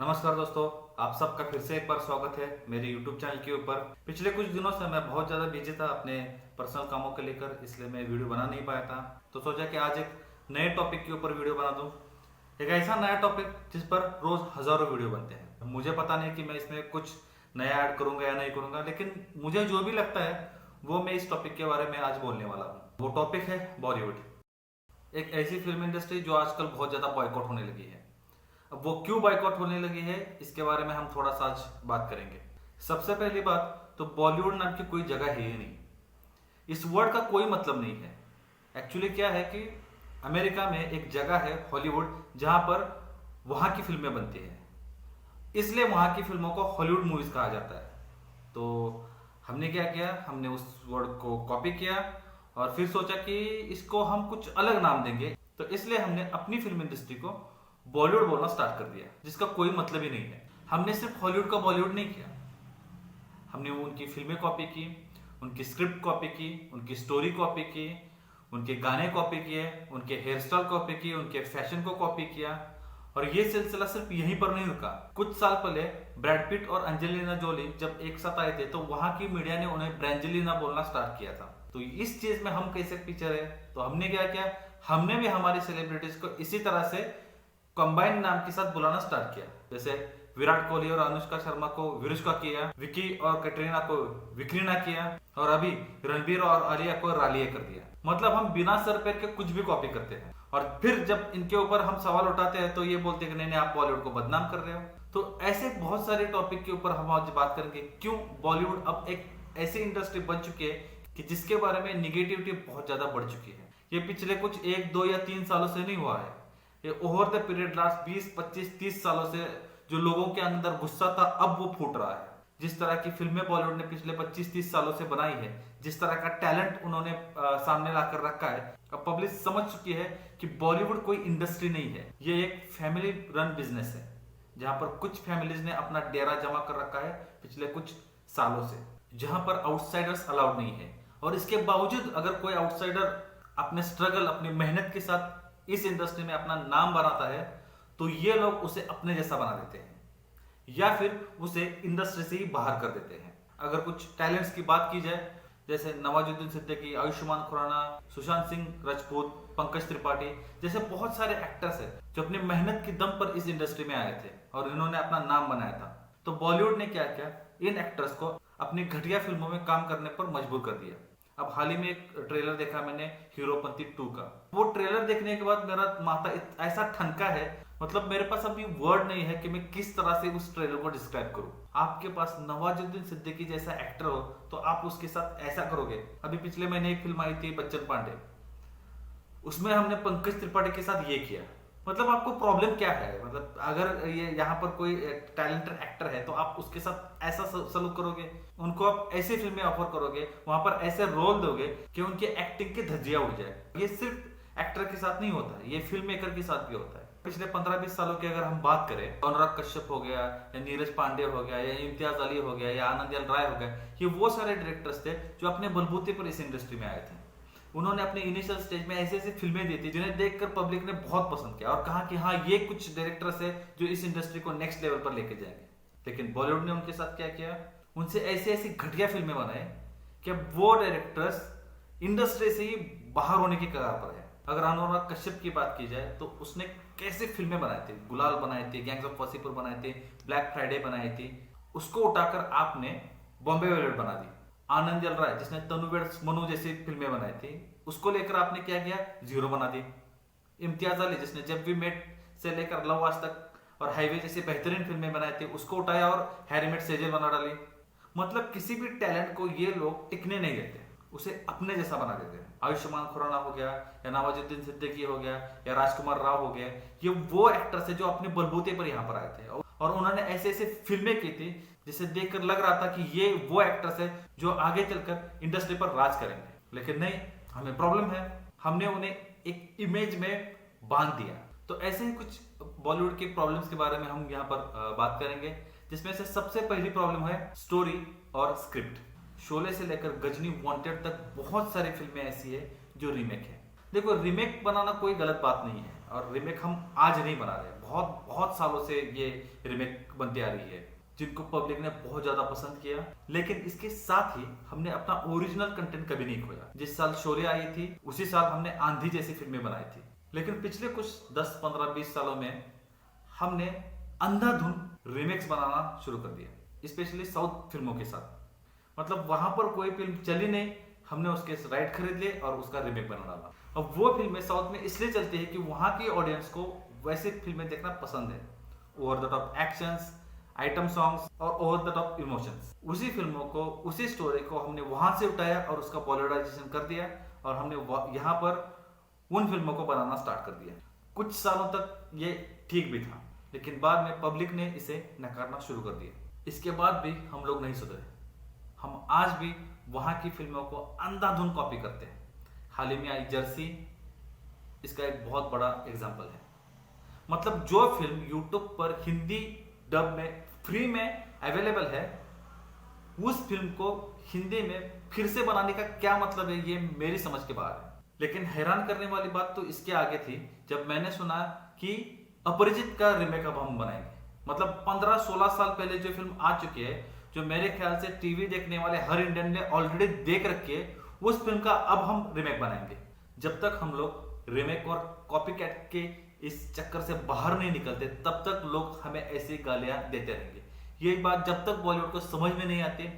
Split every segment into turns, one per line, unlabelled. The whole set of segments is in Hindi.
नमस्कार दोस्तों, आप सबका फिर से एक बार स्वागत है मेरे YouTube चैनल के ऊपर। पिछले कुछ दिनों से मैं बहुत ज़्यादा बिजी था अपने पर्सनल कामों को लेकर, इसलिए मैं वीडियो बना नहीं पाया था। तो सोचा कि आज एक नए टॉपिक के ऊपर वीडियो बना दूं, एक ऐसा नया टॉपिक जिस पर रोज हजारों वीडियो बनते हैं। मुझे पता नहीं कि मैं इसमें कुछ नया ऐड करूंगा या नहीं करूंगा, लेकिन मुझे जो भी लगता है वो मैं इस टॉपिक के बारे में आज बोलने वाला हूँ। वो टॉपिक है बॉलीवुड, एक ऐसी फिल्म इंडस्ट्री जो आजकल बहुत ज़्यादा बॉयकॉट होने लगी है। अब वो क्यों बाइकआउट होने लगी है, इसके बारे में हम थोड़ा सा आज बात करेंगे। सबसे पहली बात तो बॉलीवुड नाम की कोई जगह है ही नहीं, इस वर्ड का कोई मतलब नहीं है। एक्चुअली क्या है कि अमेरिका में एक जगह है हॉलीवुड, जहां पर वहां की फिल्में बनती हैं, इसलिए वहां की फिल्मों को हॉलीवुड मूवीज कहा जाता है। तो हमने क्या किया, हमने उस वर्ड को कॉपी किया और फिर सोचा कि इसको हम कुछ अलग नाम देंगे। तो इसलिए हमने अपनी फिल्म इंडस्ट्री को बॉलीवुड बोलना स्टार्ट कर दिया, जिसका कोई मतलब ही नहीं है। हमने सिर्फ हॉलीवुड का बॉलीवुड नहीं किया, हमने उनकी फिल्में कॉपी की, उनकी स्क्रिप्ट कॉपी की, उनकी स्टोरी कॉपी की, उनके गाने कॉपी किए, उनके हेयर स्टाइल कॉपी की, उनके फैशन को कॉपी किया। और ये सिलसिला सिर्फ यहीं पर नहीं रुका। कुछ साल पहले ब्रैड पिट और एंजेलिना जोली जब एक साथ आए थे, तो वहां की मीडिया ने उन्हें ब्रैंजेलिना बोलना स्टार्ट किया था। तो इस चीज में हम कैसे पीछे रहे, तो हमने क्या किया, हमने भी हमारी सेलिब्रिटीज को इसी तरह से कंबाइंड नाम के साथ बुलाना स्टार्ट किया। जैसे विराट कोहली और अनुष्का शर्मा को विरुष्का किया, विकी और कैटरीना को विक्रीना किया, और अभी रणबीर और आलिया को रालिया कर दिया। मतलब हम बिना सर पैर के कुछ भी कॉपी करते हैं, और फिर जब इनके ऊपर हम सवाल उठाते हैं तो ये बोलते हैं कि नहीं नहीं, आप बॉलीवुड को बदनाम कर रहे हो। तो ऐसे बहुत सारे टॉपिक के ऊपर हम आज बात करेंगे, क्यों बॉलीवुड अब एक ऐसी इंडस्ट्री बन चुकी है कि जिसके बारे में निगेटिविटी बहुत ज्यादा बढ़ चुकी है। ये पिछले कुछ 1, 2 या 3 सालों से नहीं हुआ है, ये ओवर द पीरियड लास्ट 20, 25, 30 सालों से जो लोगों के अंदर गुस्सा था, अब वो फूट रहा है। जिस तरह की फिल्में बॉलीवुड ने पिछले 25-30 सालों से बनाई है, जिस तरह का टैलेंट उन्होंने सामने लाकर रखा है, अब पब्लिक समझ चुकी है कि बॉलीवुड कोई इंडस्ट्री नहीं है, ये एक फैमिली रन बिजनेस है, जहां पर कुछ फैमिलीज ने अपना डेरा जमा कर रखा है पिछले कुछ सालों से, जहां पर आउटसाइडर्स अलाउड नहीं है। और इसके बावजूद अगर कोई आउटसाइडर अपने स्ट्रगल, अपनी मेहनत के साथ इस इंडस्ट्री में अपना नाम बनाता है, तो ये लोग उसे अपने जैसा बना देते हैं या फिर उसे इंडस्ट्री से ही बाहर कर देते हैं। अगर कुछ टैलेंट्स की बात की जाए, जैसे नवाजुद्दीन सिद्दीकी, आयुष्मान खुराना, सुशांत सिंह राजपूत, पंकज त्रिपाठी जैसे बहुत सारे एक्टर्स हैं जो अपनी मेहनत के दम पर इस इंडस्ट्री में आए थे और इन्होंने अपना नाम बनाया था। तो बॉलीवुड ने क्या किया, इन एक्टर्स को अपनी घटिया फिल्मों में काम करने पर मजबूर कर दिया। अब हाल ही में एक ट्रेलर देखा मैंने हीरोपंती 2 का। वो ट्रेलर देखने के बाद मेरा माथा ऐसा ठनका है, मतलब मेरे पास अभी वर्ड नहीं है कि मैं किस तरह से उस ट्रेलर को डिस्क्राइब करूं। आपके पास नवाजुद्दीन सिद्दीकी जैसा एक्टर हो तो आप उसके साथ ऐसा करोगे। अभी पिछले महीने एक फिल्म आई थी बच्चन पांडे, उसमें हमने पंकज त्रिपाठी के साथ ये किया। मतलब आपको प्रॉब्लम क्या है, मतलब अगर ये यहाँ पर कोई टैलेंटेड एक्टर है तो आप उसके साथ ऐसा सलूक करोगे, उनको आप ऐसी फिल्में ऑफर करोगे, वहां पर ऐसे रोल दोगे कि उनकी एक्टिंग की धज्जियां उड़ जाए। ये सिर्फ एक्टर के साथ नहीं होता, ये फिल्म मेकर के साथ भी होता है। पिछले 15-20 सालों की अगर हम बात करें, अनुराग कश्यप हो गया या नीरज पांडे हो गया या इम्तियाज अली हो गया या आनंद एल राय हो गया, ये वो सारे डायरेक्टर्स थे जो अपने बलबूते पर इस इंडस्ट्री में आए थे। उन्होंने अपने इनिशियल स्टेज में ऐसी ऐसी फिल्में दी थी जिन्हें देखकर पब्लिक ने बहुत पसंद किया और कहा कि हाँ, ये कुछ डायरेक्टर्स है जो इस इंडस्ट्री को नेक्स्ट लेवल पर लेके जाएंगे। लेकिन बॉलीवुड ने उनके साथ क्या किया, उनसे ऐसी ऐसी घटिया फिल्में बनाए कि अब वो डायरेक्टर्स इंडस्ट्री से ही बाहर होने की कगार पर है। अगर अनुराग कश्यप की बात की जाए तो उसने कैसे फिल्में बनाई थी, गुलाल बनाए थे, गैंग्स ऑफ वासेपुर बनाए थे, ब्लैक फ्राइडे बनाई थी, उसको उठाकर आपने बॉम्बे वेलवेट बना दी। आनंद एल राय जिसने तनुवेड़ मनु जैसी फिल्में बनाई थी, उसको लेकर आपने क्या किया, जीरो बना दी। इम्तियाज अली जिसने जब वी मेट से लेकर लव आज तक और हाईवे जैसी बेहतरीन फिल्में बनाई थी, उसको उठाया और हैरी मेट सेजल बना डाली। मतलब किसी भी टैलेंट को ये लोग टिकने नहीं देते, उसे अपने जैसा बना देते हैं। आयुष्मान खुराना हो गया या नवाजुद्दीन सिद्दीकी हो गया या राजकुमार राव हो गया, ये वो एक्टर्स है जो अपने बलबूते पर यहाँ पर आए थे और उन्होंने ऐसे ऐसे फिल्में की थी जिसे देखकर लग रहा था कि ये वो एक्टर्स है जो आगे चलकर इंडस्ट्री पर राज करेंगे। लेकिन नहीं, हमें प्रॉब्लम है, हमने उन्हें एक इमेज में बांध दिया। तो ऐसे ही कुछ बॉलीवुड की प्रॉब्लम्स के बारे में हम यहाँ पर बात करेंगे, जिसमें से सबसे पहली प्रॉब्लम है स्टोरी और स्क्रिप्ट। शोले से लेकर गजनी, वांटेड तक बहुत सारी फिल्में ऐसी है जो रीमेक है। देखो, रीमेक बनाना कोई गलत बात नहीं है और रीमेक हम आज नहीं बना रहे हैं, बहुत बहुत सालों से ये रीमेक बनती आ रही है, जिनको पब्लिक ने बहुत ज्यादा पसंद किया। लेकिन इसके साथ ही हमने अपना ओरिजिनल कंटेंट कभी नहीं खोया। जिस साल शोले आई थी उसी साल हमने आंधी जैसी फिल्में बनाई थी। लेकिन पिछले कुछ 10, 15, 20 सालों में हमने अंधाधुन रीमेक्स बनाना शुरू कर दिया, स्पेशली साउथ फिल्मों के साथ। मतलब वहां पर कोई फिल्म चली नहीं, हमने उसके राइट खरीद लिए और उसका रीमेक बना डाला। अब वो फिल्में साउथ में इसलिए चलती है कि वहां की ऑडियंस को वैसी फिल्में देखना पसंद है, over the top actions, item songs और ओवर द टॉप इमोशंस। उसी फिल्मों को, उसी स्टोरी को हमने वहां से उठाया और उसका बॉलीवुडाइजेशन कर दिया और हमने यहाँ पर उन फिल्मों को बनाना स्टार्ट कर दिया। कुछ सालों तक ये ठीक भी था, लेकिन बाद में पब्लिक ने इसे नकारना शुरू कर दिया। इसके बाद भी हम लोग नहीं सुधरे। हम आज भी वहां की फिल्मों को अंधाधुन कॉपी करते हैं। हाल ही में आई जर्सी इसका एक बहुत बड़ा एग्जाम्पल है। मतलब जो फिल्म यूट्यूब पर हिंदी डब में फ्री में अवेलेबल है, उस फिल्म को हिंदी में फिर से बनाने का क्या मतलब है, ये मेरी समझ के बाहर है। लेकिन हैरान करने वाली बात तो इसके आगे थी जब मैंने सुना कि अपरिचित का रीमेक अब हम बनाएंगे। मतलब 15-16 साल पहले जो फिल्म आ चुकी है, जो मेरे ख्याल से टीवी देखने वाले हर इंडियन ने ऑलरेडी देख रखी है, उस फिल्म का अब हम रीमेक बनाएंगे। जब तक हम लोग रीमेक और कॉपी कैट के इस चक्कर से बाहर नहीं निकलते, तब तक लोग हमें ऐसी गालियां देते रहेंगे। ये बात जब तक बॉलीवुड को समझ में नहीं आती,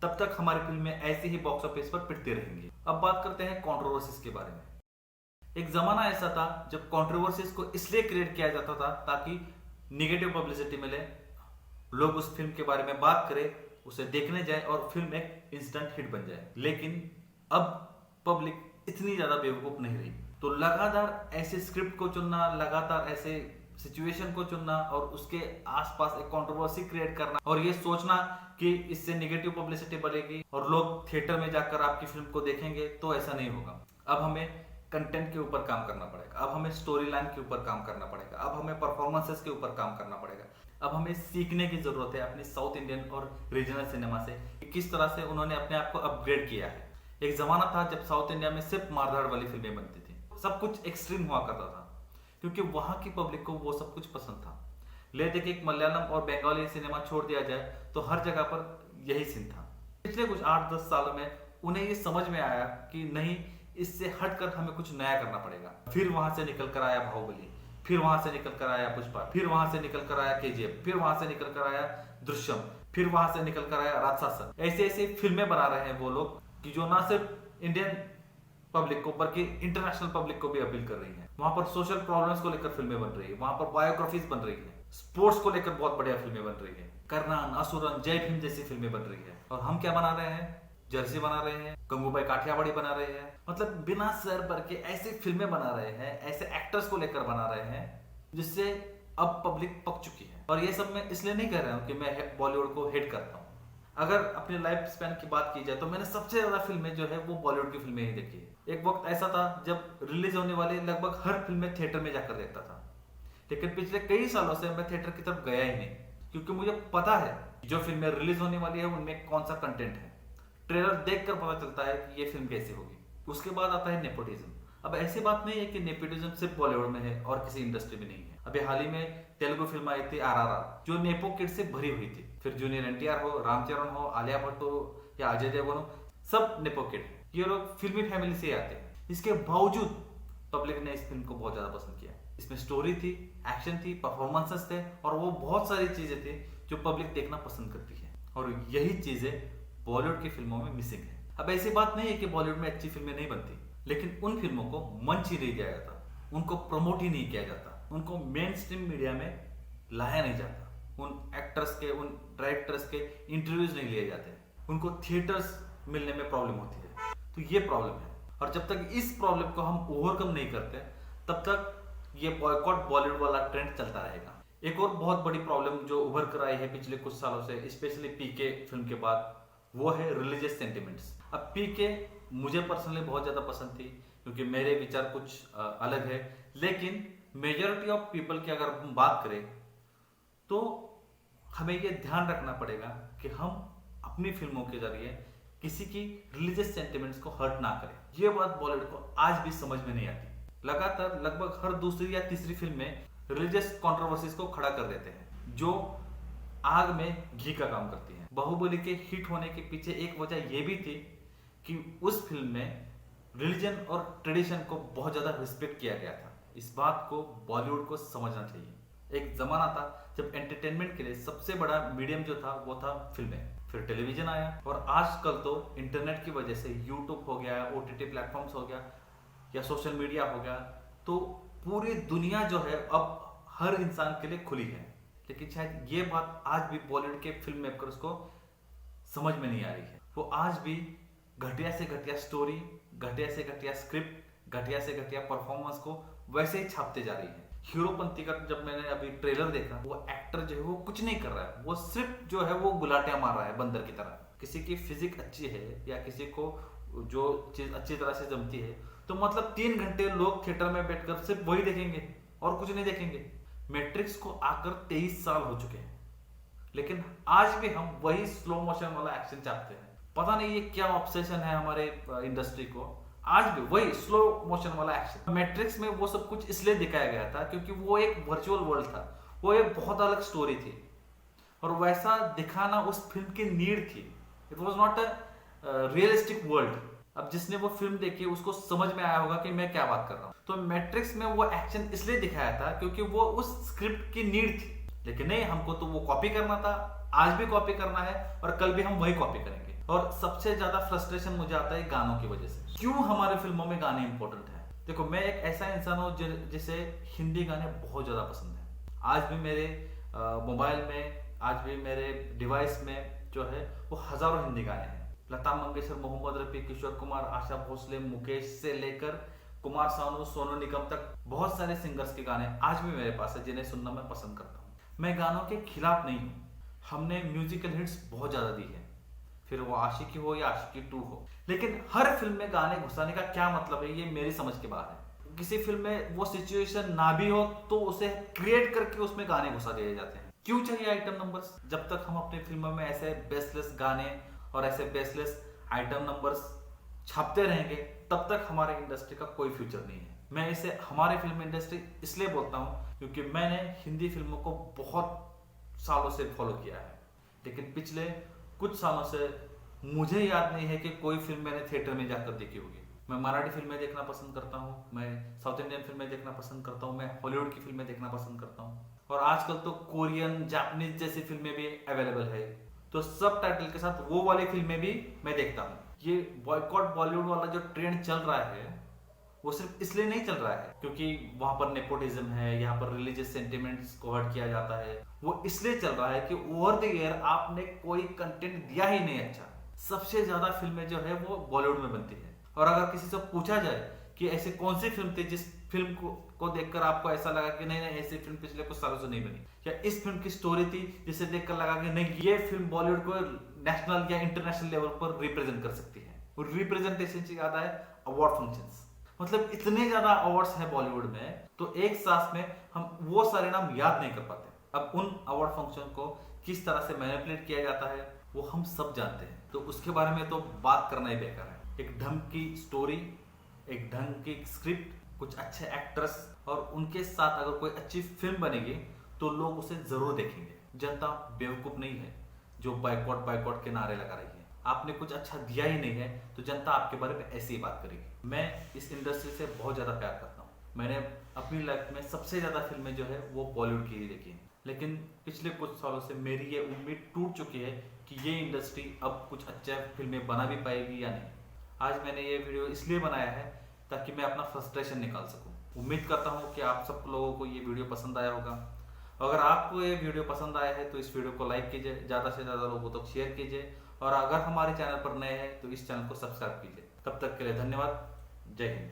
तब तक हमारी फिल्में ऐसे ही बॉक्स ऑफिस पर पिटती रहेंगी। अब बात करते हैं कंट्रोवर्सीज के बारे में। एक जमाना ऐसा था जब कंट्रोवर्सीज को इसलिए क्रिएट किया जाता था ताकि निगेटिव पब्लिसिटी मिले, लोग उस फिल्म के बारे में बात करें, उसे देखने जाए और फिल्म एक इंस्टेंट हिट बन जाए। लेकिन अब पब्लिक इतनी ज्यादा बेवकूफ नहीं रही, तो लगातार ऐसे स्क्रिप्ट को चुनना, लगातार ऐसे सिचुएशन को चुनना और उसके आसपास एक कंट्रोवर्सी क्रिएट करना और ये सोचना कि इससे नेगेटिव पब्लिसिटी बढ़ेगी और लोग थिएटर में जाकर आपकी फिल्म को देखेंगे, तो ऐसा नहीं होगा। अब हमें कंटेंट के ऊपर काम करना पड़ेगा, अब हमें स्टोरी लाइन के ऊपर काम करना पड़ेगा, अब हमें परफॉर्मेंसेस के ऊपर काम करना पड़ेगा। अब हमें सीखने की जरूरत है अपनी साउथ इंडियन और रीजनल सिनेमा से कि किस तरह से उन्होंने अपने आप को अपग्रेड किया है। एक जमाना था जब साउथ इंडिया में सिर्फ मारधाड़ वाली फिल्में बनती थी, सब कुछ एक्सट्रीम हुआ करता था क्योंकि वहां की पब्लिक को वो सब कुछ पसंद था। ले देखिए, एक मलयालम और बंगाली सिनेमा छोड़ दिया जाए तो हर जगह पर यही सीन था। पिछले कुछ 8-10 सालों में उन्हें ये समझ में आया कि नहीं, इससे हटकर हमें कुछ नया करना पड़ेगा। फिर वहां से निकल कर आया बाहुबली, फिर वहां से निकल कर आया पुष्पा, फिर वहां से निकल कर आया केजीएफ, फिर वहां से निकल कर आया दृश्यम, फिर वहां से निकल कर आया राक्षसन। ऐसे ऐसे फिल्में बना रहे हैं वो लोग कि जो ना सिर्फ इंडियन पब्लिक को बल्कि इंटरनेशनल पब्लिक को भी अपील कर रही है। वहां पर सोशल प्रॉब्लम्स को लेकर फिल्में बन रही है, वहां पर बायोग्राफीज बन रही है, स्पोर्ट्स को लेकर बहुत बढ़िया फिल्में बन रही है, कर्नान, असुरन, जय भीम जैसी फिल्में बन रही है। और हम क्या बना रहे हैं? जर्सी बना रहे हैं, गंगूबाई काठियावाड़ी बना रहे हैं। मतलब बिना सर पर के ऐसी फिल्में बना रहे हैं, ऐसे एक्टर्स को लेकर बना रहे हैं जिससे अब पब्लिक पक चुकी है। और ये सब मैं इसलिए नहीं कह रहा हूँ कि मैं बॉलीवुड को हेट करता हूँ। अगर अपने लाइफ स्पैन की बात की जाए तो मैंने सबसे ज्यादा फिल्में जो है वो बॉलीवुड की फिल्में ही देखी है। एक वक्त ऐसा था जब रिलीज होने वाली लगभग हर फिल्म में थिएटर में जाकर देखता था, लेकिन पिछले कई सालों से मैं थिएटर की तरफ गया ही नहीं, क्योंकि मुझे पता है जो फिल्में रिलीज होने वाली है उनमें कौन सा कंटेंट है। ट्रेलर देखकर पता चलता है कि ये फिल्म कैसी होगी। उसके बाद आता है नेपोटिज्म। अब ऐसी बात नहीं है कि नेपोटिज्म सिर्फ बॉलीवुड में है और किसी इंडस्ट्री में नहीं है। अभी हाल ही में तेलुगु फिल्म आई थी RRR, जो नेपो किड से भरी हुई थी। फिर जूनियर NTR हो, रामचरण हो, आलिया भट्ट हो या अजय देवगन हो, सब नेपो किड। ये लोग फिल्मी फैमिली से आते हैं। इसके बावजूद पब्लिक ने इस फिल्म को बहुत ज्यादा पसंद किया। इसमें स्टोरी थी, एक्शन थी, परफॉर्मेंसेस थे और वो बहुत सारी चीजें थी जो पब्लिक देखना पसंद करती है। और यही चीजें बॉलीवुड की फिल्मों में मिसिंग है। अब ऐसी बात नहीं है कि बॉलीवुड में अच्छी फिल्में नहीं बनती, लेकिन उन फिल्मों को मंच ही नहीं दिया जाता, उनको प्रमोट ही नहीं किया जाता, उनको मेन स्ट्रीम मीडिया में लाया नहीं जाता, उन एक्टर्स के, उन डायरेक्टर्स के इंटरव्यूज नहीं लिए जाते, उनको थिएटर्स मिलने में प्रॉब्लम होती है। तो ये प्रॉब्लम है और जब तक इस प्रॉब्लम को हम ओवरकम नहीं करते तब तक ये बॉयकॉट बॉलीवुड वाला ट्रेंड चलता रहेगा। एक और बहुत बड़ी प्रॉब्लम जो उभर कर आई है पिछले कुछ सालों से, स्पेशली PK फिल्म के बाद, वो है रिलीजियस सेंटिमेंट्स। अब PK मुझे पर्सनली बहुत ज्यादा पसंद थी क्योंकि मेरे विचार कुछ अलग है, लेकिन मेजॉरिटी ऑफ पीपल की अगर हम बात करें तो हमें ये ध्यान रखना पड़ेगा कि हम अपनी फिल्मों के जरिए किसी की रिलीजियस सेंटिमेंट्स को हर्ट ना करें। ये बात बॉलीवुड को आज भी समझ में नहीं आती। लगातार लगभग हर दूसरी या तीसरी फिल्म में रिलीजियस कंट्रोवर्सीज को खड़ा कर देते हैं, जो आग में घी का काम करती है। बाहुबली के हिट होने के पीछे एक वजह यह भी थी कि उस फिल्म में रिलीजन और ट्रेडिशन को बहुत ज्यादा रिस्पेक्ट किया गया था। इस बात को बॉलीवुड को समझना चाहिए। एक जमाना था जब एंटरटेनमेंट के लिए सबसे बड़ा मीडियम जो था वो था फिल्में, फिर टेलीविजन आया, और आजकल तो इंटरनेट की वजह से यूट्यूब हो गया, OTT प्लेटफॉर्म्स हो गया या सोशल मीडिया हो गया, तो पूरी दुनिया जो है अब हर इंसान के लिए खुली है। लेकिन शायद ये बात आज भी बॉलीवुड के फिल्म मेकर्स को समझ में नहीं आ रही है। वो आज भी घटिया से घटिया स्टोरी, घटिया से घटिया स्क्रिप्ट, घटिया से घटिया परफॉर्मेंस को वैसे ही छापते जा रही है। हीरोपंती का जब मैंने अभी ट्रेलर देखा, वो एक्टर जो है वो कुछ नहीं कर रहा है, वो सिर्फ जो है वो गुलाटियां मार रहा है बंदर की तरह। किसी की फिजिक अच्छी है या किसी को जो चीज अच्छी तरह से जमती है, तो मतलब 3 घंटे लोग थिएटर में बैठकर सिर्फ वही देखेंगे और कुछ नहीं देखेंगे। मैट्रिक्स को आकर 23 साल हो चुके हैं, लेकिन आज भी हम वही स्लो मोशन वाला एक्शन चाहते हैं। पता नहीं ये क्या ऑब्सेशन है हमारे इंडस्ट्री को, आज भी वही स्लो मोशन वाला एक्शन। मैट्रिक्स में वो सब कुछ इसलिए दिखाया गया था क्योंकि वो एक वर्चुअल वर्ल्ड था, वो एक बहुत अलग स्टोरी थी, और वैसा दिखाना उस फिल्म की नीड थी। It was not a realistic world. अब जिसने वो फिल्म देखी उसको समझ में आया होगा कि मैं क्या बात कर रहा हूँ। तो मैट्रिक्स में वो एक्शन इसलिए दिखाया था क्योंकि वो उस स्क्रिप्ट की नीड थी, लेकिन नहीं, हमको तो वो कॉपी करना था, आज भी कॉपी करना है और कल भी हम वही कॉपी करेंगे। और सबसे ज्यादा फ्रस्ट्रेशन मुझे आता है गानों की वजह से। क्यों हमारे फिल्मों में गाने इंपॉर्टेंट है? देखो, मैं एक ऐसा इंसान हूँ जिसे हिंदी गाने बहुत ज्यादा पसंद है। आज भी मेरे मोबाइल में, आज भी मेरे डिवाइस में जो है वो हजारों हिंदी गाने हैं। लता मंगेशकर, मोहम्मद रफी, किशोर कुमार, आशा भोसले, मुकेश से लेकर कुमार सानू, सोनू निगम तक बहुत सारे सिंगर्स के गाने आज भी मेरे पास है जिन्हें सुनना मैं पसंद करता हूँ। मैं गानों के खिलाफ नहीं हूँ। हमने म्यूजिकल हिट्स बहुत ज्यादा दी है, फिर वो आशिकी हो या आशिकी 2 हो, लेकिन हर फिल्म में गाने घुसाने का क्या मतलब है, ये मेरी समझ के बाहर है। किसी फिल्म में वो सिचुएशन ना भी हो तो उसे क्रिएट करके उसमें गाने घुसा दिए जाते हैं। क्यों चाहिए आइटम नंबर्स? जब तक हम अपनी फिल्मों में ऐसे बेसलेस गाने और ऐसे बेसलेस आइटम नंबर्स छापते रहेंगे, तब तक हमारे इंडस्ट्री का कोई फ्यूचर नहीं है। मैं इसे हमारी फिल्म इंडस्ट्री इसलिए बोलता हूँ क्योंकि मैंने हिंदी फिल्मों को बहुत सालों से फॉलो किया है, लेकिन पिछले कुछ सालों से मुझे याद नहीं है कि कोई फिल्म मैंने थिएटर में जाकर देखी होगी। मैं मराठी फिल्में देखना पसंद करता हूँ, मैं साउथ इंडियन फिल्में देखना पसंद करता हूँ, मैं हॉलीवुड की फिल्में देखना पसंद करता हूँ, और आजकल तो कोरियन, जापानीज जैसी फिल्में भी अवेलेबल है, तो सब टाइटल के साथ वो वाली फिल्में भी मैं देखता हूँ। ये बॉयकॉट बॉलीवुड वाला जो ट्रेंड चल रहा है वो सिर्फ इसलिए नहीं चल रहा है क्योंकि वहां पर नेपोटिज्म है, यहाँ पर रिलीजियस सेंटिमेंट्स को हर्ट किया जाता है। वो इसलिए चल रहा है कि ओवर द ईयर आपने कोई कंटेंट दिया ही नहीं अच्छा। सबसे ज्यादा फिल्में जो है वो बॉलीवुड में बनती है, और अगर किसी से पूछा जाए कि ऐसी कौन सी फिल्म थी जिस फिल्म को देखकर आपको ऐसा लगा कि नहीं नहीं, ऐसी फिल्म पिछले कुछ सालों से नहीं बनी, या इस फिल्म की स्टोरी थी जिसे देखकर लगा कि नहीं, ये फिल्म बॉलीवुड को नेशनल या इंटरनेशनल लेवल पर रिप्रेजेंट कर सकती है। और रिप्रेजेंटेशन से याद आए अवार्ड फंक्शंस, मतलब इतने ज्यादा अवार्ड्स हैं बॉलीवुड में, तो एक सांस में हम वो सारे नाम याद नहीं कर पाते। अब उन अवार्ड फंक्शन को किस तरह से मैनिपुलेट किया जाता है वो हम सब जानते हैं, तो उसके बारे में तो बात करना ही बेकार है। एक ढंग की स्टोरी, एक ढंग की स्क्रिप्ट, कुछ अच्छे एक्टर्स और उनके साथ अगर कोई अच्छी फिल्म बनेगी तो लोग उसे जरूर देखेंगे। जनता बेवकूफ नहीं है जो बायकॉट के नारे लगा रही है। आपने कुछ अच्छा दिया ही नहीं है तो जनता आपके बारे में ऐसी ही बात करेगी। मैं इस इंडस्ट्री से बहुत ज्यादा प्यार करता हूँ। मैंने अपनी लाइफ में सबसे ज्यादा फिल्में जो है वो बॉलीवुड की ही देखी है, लेकिन पिछले कुछ सालों से मेरी ये उम्मीद टूट चुकी है कि ये इंडस्ट्री अब कुछ अच्छा फिल्में बना भी पाएगी या नहीं। आज मैंने ये वीडियो इसलिए बनाया है ताकि मैं अपना फ्रस्ट्रेशन निकाल सकूं। उम्मीद करता हूं कि आप सब लोगों को ये वीडियो पसंद आया होगा। अगर आपको ये वीडियो पसंद आया है तो इस वीडियो को लाइक कीजिए, ज़्यादा से ज़्यादा लोगों तक शेयर कीजिए, और अगर हमारे चैनल पर नए हैं तो इस चैनल को सब्सक्राइब कीजिए। तब तक के लिए धन्यवाद। जय हिंद।